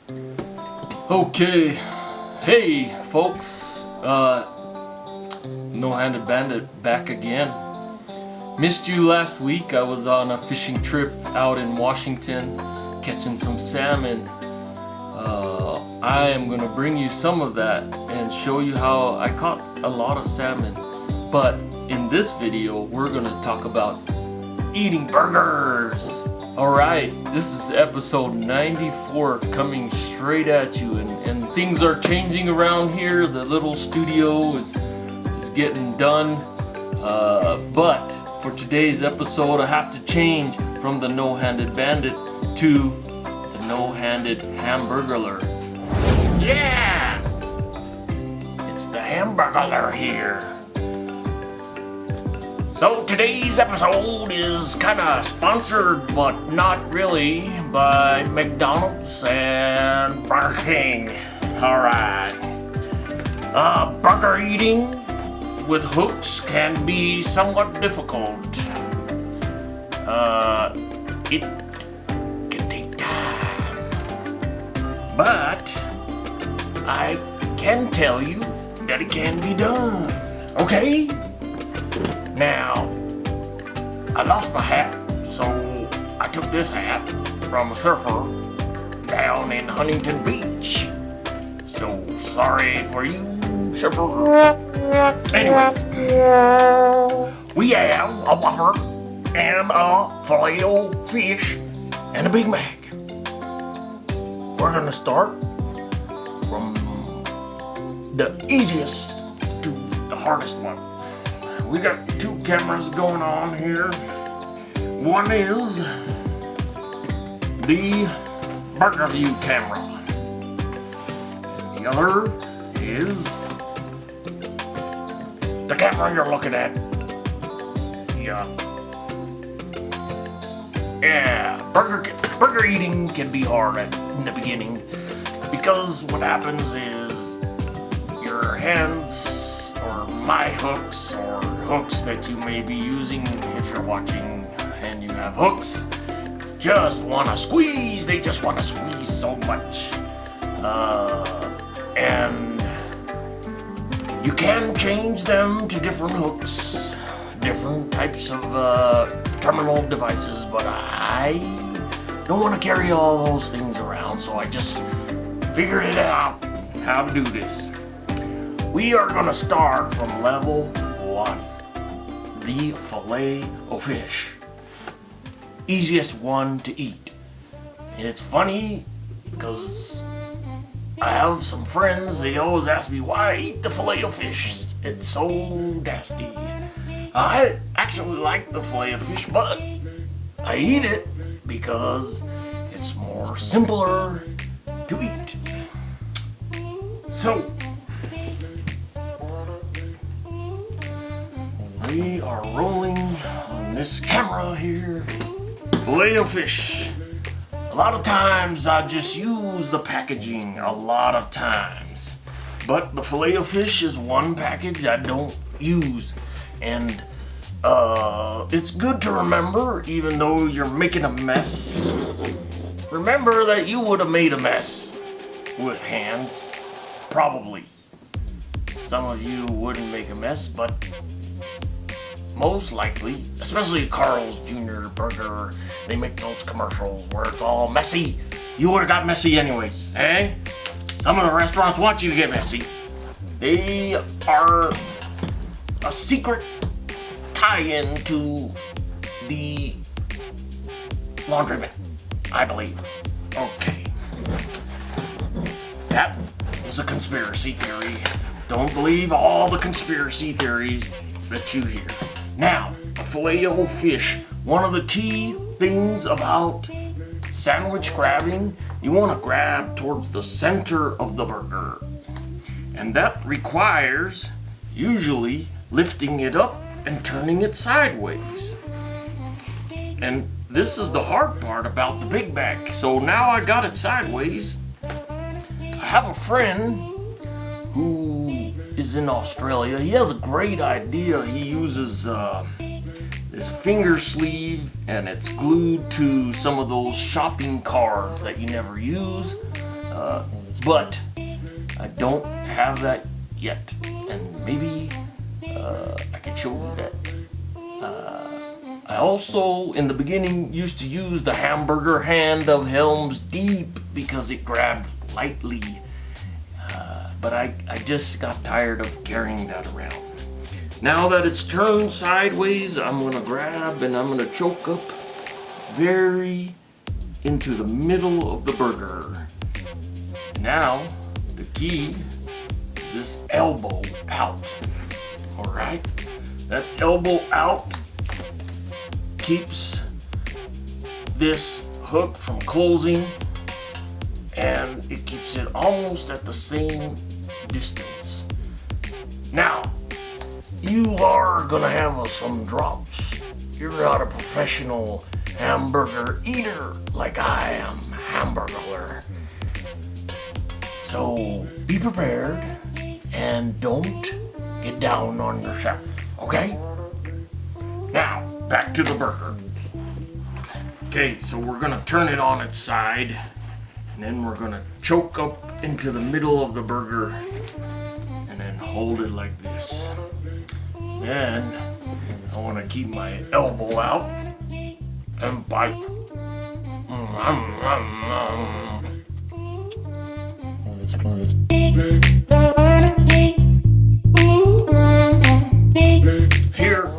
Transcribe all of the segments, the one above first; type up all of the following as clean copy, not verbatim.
Okay, hey folks, No-Handed Bandit back again. Missed you last week. I was on a fishing trip out in Washington catching some salmon. I am gonna bring you some of that and show you how I caught a lot of salmon. But in this video, we're gonna talk about eating burgers. Alright, this is episode 94 coming straight at you, and things are changing around here. The little studio is getting done, but for today's episode I have to change from the No-Handed Bandit to the No-Handed Hamburglar. Yeah! It's the Hamburger here. So today's episode is kinda sponsored, but not really, by McDonald's and Burger King. Alright. Burger eating with hooks can be somewhat difficult. It can take time. But I can tell you that it can be done. Okay? Now, I lost my hat, so I took this hat from a surfer down in Huntington Beach. So sorry for you, surfer. Anyways, we have a whopper and a filet-o-fish and a Big Mac. We're gonna start from the easiest to the hardest one. We got two cameras going on here. One is the burger view camera. The other is the camera you're looking at. Yeah, burger eating can be hard in the beginning because what happens is your hands or my hooks or hooks that you may be using if you're watching and you have hooks just want to squeeze. They just want to squeeze so much. And you can change them to different hooks, different types of terminal devices, but I don't want to carry all those things around, so I just figured it out how to do this. We are going to start from level 1, the filet-o-fish. Easiest one to eat. It's funny because I have some friends, they always ask me why I eat the filet-o-fish. It's so nasty. I actually like the filet-o-fish, but I eat it because it's more simpler to eat. So, we are rolling on this camera here. Filet-o-fish. A lot of times I just use the packaging, a lot of times. But the filet-o-fish is one package I don't use. And it's good to remember, even though you're making a mess. Remember that you would have made a mess with hands. Probably. Some of you wouldn't make a mess, but most likely, especially Carl's Jr. Burger, they make those commercials where it's all messy. You would have got messy anyways, eh? Some of the restaurants want you to get messy. They are a secret tie-in to the laundromat, I believe. Okay. That was a conspiracy theory. Don't believe all the conspiracy theories that you hear. Now, a filet-o-fish. One of the key things about sandwich grabbing, you want to grab towards the center of the burger. And that requires usually lifting it up and turning it sideways. And this is the hard part about the Big Mac. So now I got it sideways. I have a friend who is in Australia. He has a great idea. He uses this finger sleeve, and it's glued to some of those shopping carts that you never use. but I don't have that yet, and maybe I can show you that. I also, in the beginning, used to use the hamburger hand of Helm's Deep because it grabbed lightly, but I just got tired of carrying that around. Now that it's turned sideways, I'm gonna grab and I'm gonna choke up very into the middle of the burger. Now, the key is this elbow out. All right, that elbow out keeps this hook from closing, and it keeps it almost at the same distance. Now, you are gonna have some drops. You're not a professional hamburger eater like I am, Hamburglar. So be prepared and don't get down on yourself, okay? Now, back to the burger. Okay, so we're gonna turn it on its side, and then we're gonna choke up into the middle of the burger, and then hold it like this. Then, I wanna keep my elbow out and bite. Here,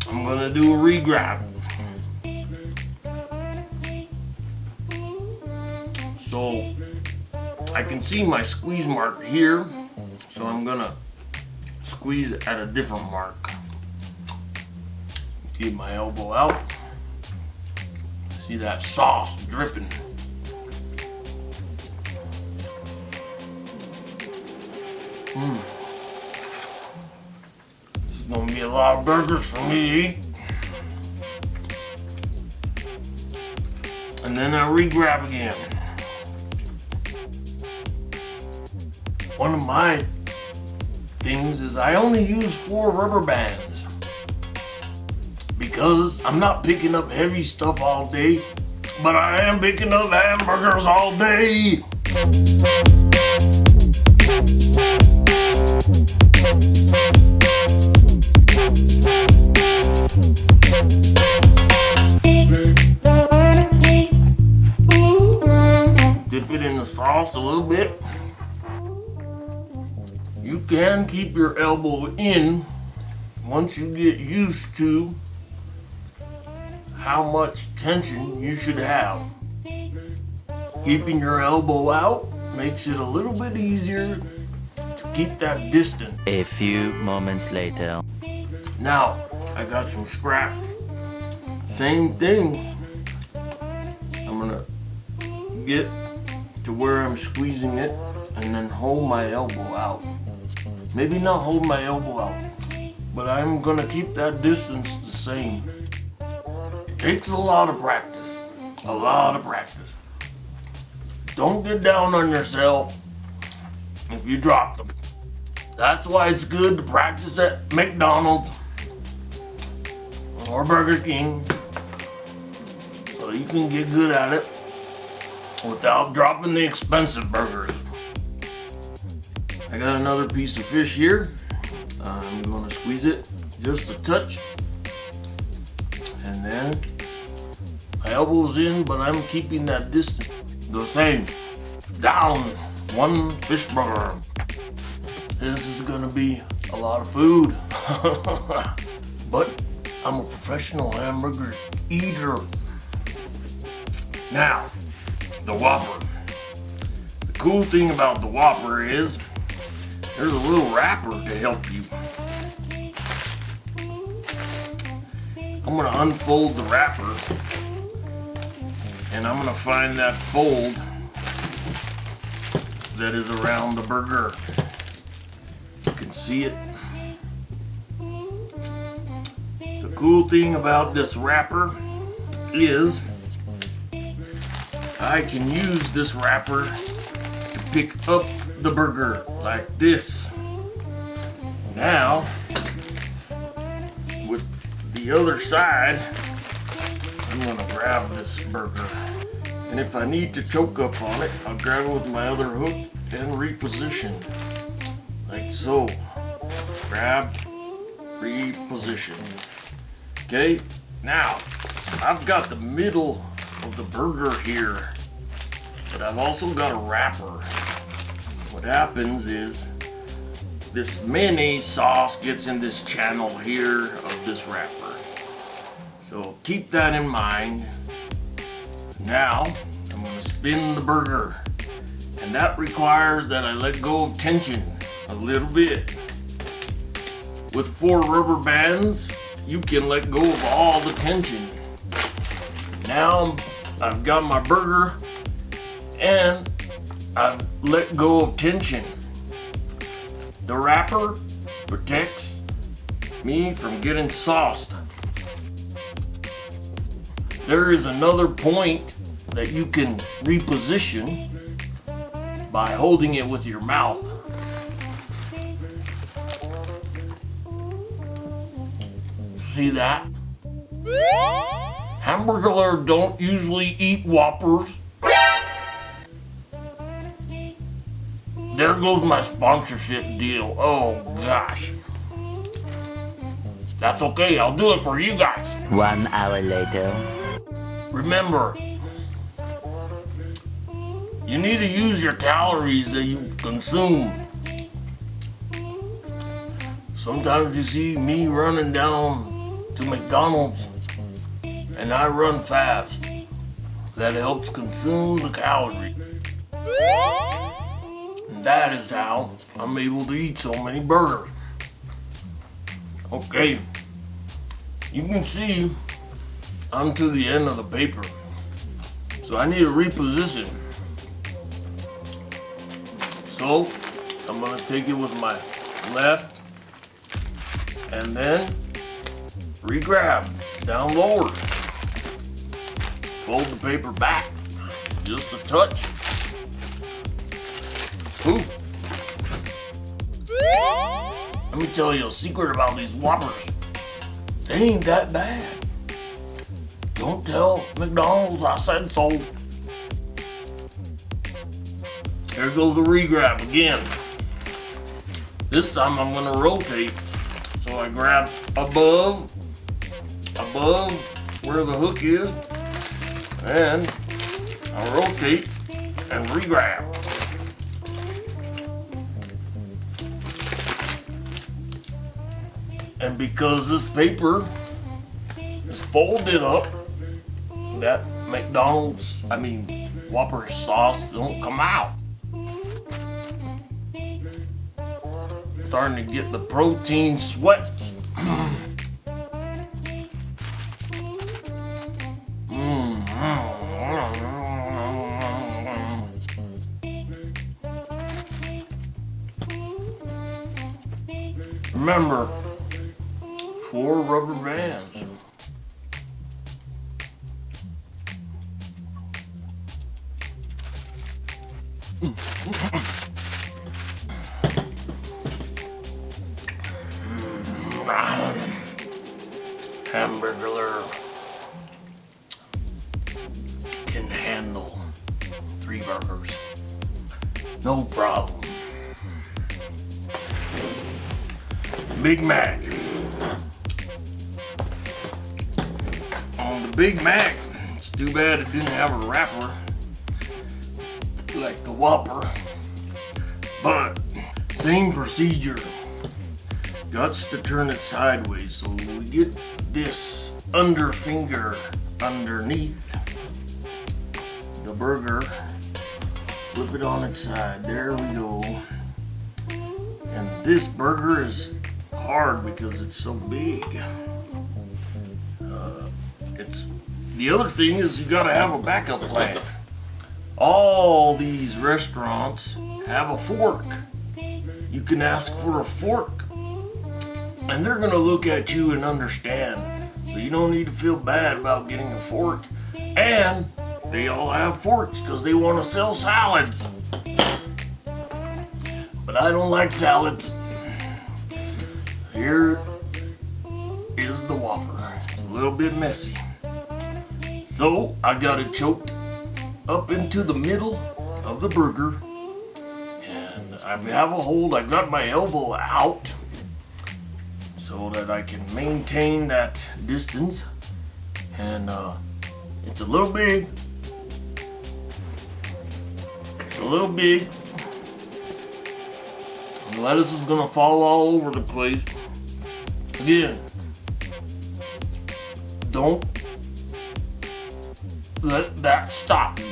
I'm gonna do a re-grab. So, I can see my squeeze mark here, so I'm gonna squeeze at a different mark. Keep my elbow out. See that sauce dripping. This is gonna be a lot of burgers for me to eat. And then I re-grab again. One of my things is I only use 4 rubber bands because I'm not picking up heavy stuff all day, but I am picking up hamburgers all day. Dip it in the sauce a little bit. You can keep your elbow in once you get used to how much tension you should have. Keeping your elbow out makes it a little bit easier to keep that distance. A few moments later. Now, I got some scraps. Same thing. I'm gonna get to where I'm squeezing it and then hold my elbow out. Maybe not hold my elbow out, but I'm gonna keep that distance the same. It takes a lot of practice, a lot of practice. Don't get down on yourself if you drop them. That's why it's good to practice at McDonald's or Burger King, so you can get good at it without dropping the expensive burgers. I got another piece of fish here. I'm gonna squeeze it just a touch. And then my elbow's in, but I'm keeping that distance the same. Down 1 fish burger. This is gonna be a lot of food. But I'm a professional hamburger eater. Now, the Whopper. The cool thing about the Whopper is there's a little wrapper to help you. I'm gonna unfold the wrapper and I'm gonna find that fold that is around the burger. You can see it. The cool thing about this wrapper is I can use this wrapper to pick up the burger like this. Now, with the other side, I'm gonna grab this burger And if I need to choke up on it, I'll grab it with my other hook and reposition. Like so. Grab, reposition. Okay, now I've got the middle of the burger here, but I've also got a wrapper. What happens is this mayonnaise sauce gets in this channel here of this wrapper. So keep that in mind. Now I'm going to spin the burger, and that requires that I let go of tension a little bit. With 4 rubber bands, you can let go of all the tension. Now I've got my burger and I've let go of tension. The wrapper protects me from getting sauced. There is another point that you can reposition by holding it with your mouth. See that? Hamburglar don't usually eat whoppers. There goes my sponsorship deal. Oh gosh. That's okay, I'll do it for you guys. 1 hour later. Remember, you need to use your calories that you consume. Sometimes you see me running down to McDonald's and I run fast. That helps consume the calories. And that is how I'm able to eat so many burgers. Okay, you can see I'm to the end of the paper. So I need to reposition. So I'm gonna take it with my left and then re-grab down lower. Fold the paper back just a touch. Ooh. Let me tell you a secret about these Whoppers. They ain't that bad. Don't tell McDonald's I said so. There goes the re-grab again. This time I'm gonna rotate. So I grab above where the hook is, and I rotate and re-grab. And because this paper is folded up, that Whopper sauce don't come out. Starting to get the protein sweats. Remember, 4 rubber bands. Hamburglar can handle 3 burgers. No problem. Big Mac. On the Big Mac, it's too bad it didn't have a wrapper like the Whopper, but same procedure. Guts to turn it sideways, so we get this under finger underneath the burger, flip it on its side, there we go. And this burger is hard because it's so big. The other thing is you gotta have a backup plan. All these restaurants have a fork. You can ask for a fork and they're gonna look at you and understand. So you don't need to feel bad about getting a fork. And they all have forks because they want to sell salads. But I don't like salads. Here is the Whopper. It's a little bit messy. So I got it choked up into the middle of the burger. And I have a hold. I got my elbow out so that I can maintain that distance. And it's a little big. A little big. The lettuce is gonna fall all over the place. Again, don't let that stop you.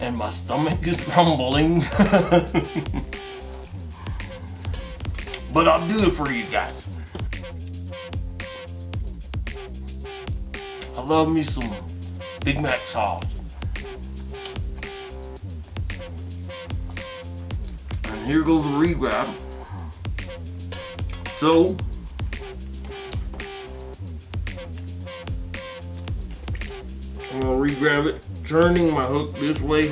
And my stomach is rumbling. But I'll do it for you guys. I love me some Big Mac sauce. And here goes a re-grab. So, I'm gonna re-grab it, turning my hook this way.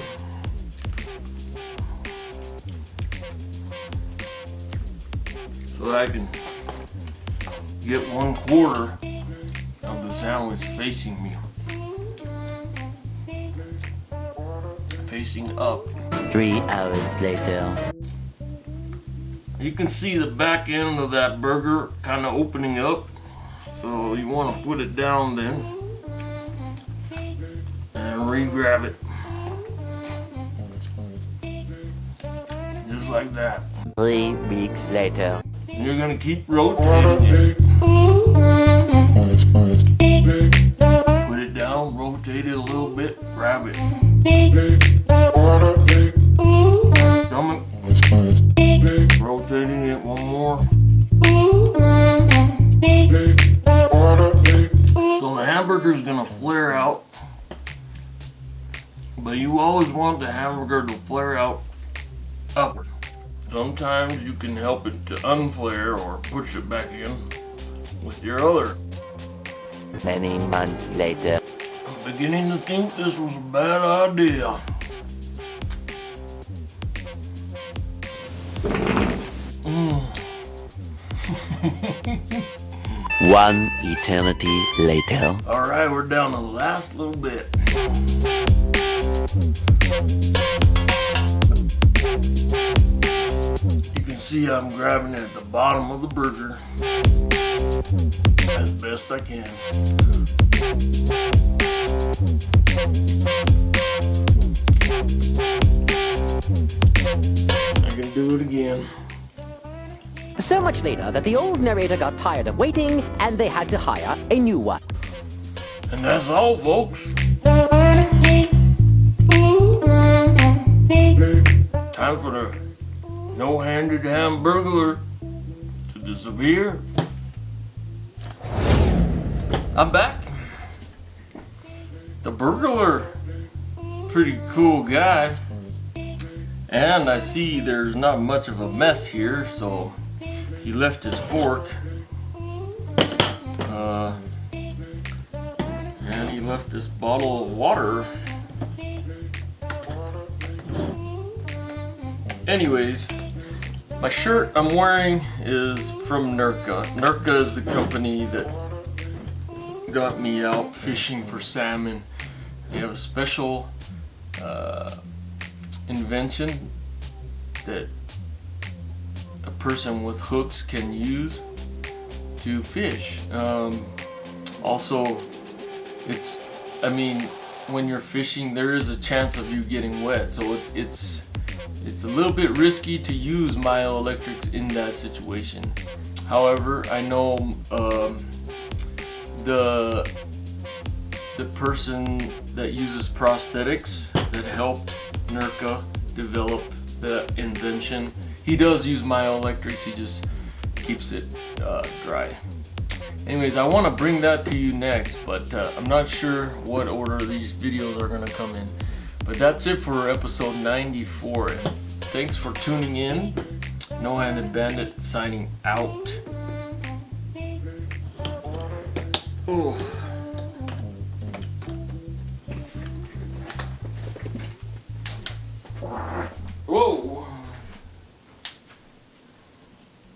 So that I can get 1/4 of the sandwich facing me. Facing up. 3 hours later. You can see the back end of that burger kind of opening up. So you want to put it down then. And re-grab it. Just like that. 3 weeks later. And you're going to keep rotating it. Put it down, rotate it a little bit, grab it. Stomach. Rotating it one more. So the hamburger's gonna flare out, but you always want the hamburger to flare out upward. Sometimes you can help it to unflare or push it back in with your other. Many months later. I'm beginning to think this was a bad idea. One eternity later. Alright, we're down to the last little bit. You can see I'm grabbing it at the bottom of the burger as best I can. I can do it again. So much later that the old narrator got tired of waiting and they had to hire a new one. And that's all, folks. Time for the No-Handed Hamburglar to disappear. I'm back. The burglar, pretty cool guy. And I see there's not much of a mess here, so he left his fork. And he left this bottle of water. Anyways, my shirt I'm wearing is from Nurka. Nurka is the company that got me out fishing for salmon. They have a special invention that a person with hooks can use to fish. Also, when you're fishing, there is a chance of you getting wet, so it's a little bit risky to use myoelectrics in that situation. However, I know the person that uses prosthetics that helped Nurka develop the invention. He does use myoelectrics, he just keeps it dry. Anyways, I want to bring that to you next, but I'm not sure what order these videos are going to come in. But that's it for episode 94. And thanks for tuning in. No-Handed Bandit signing out. Oh.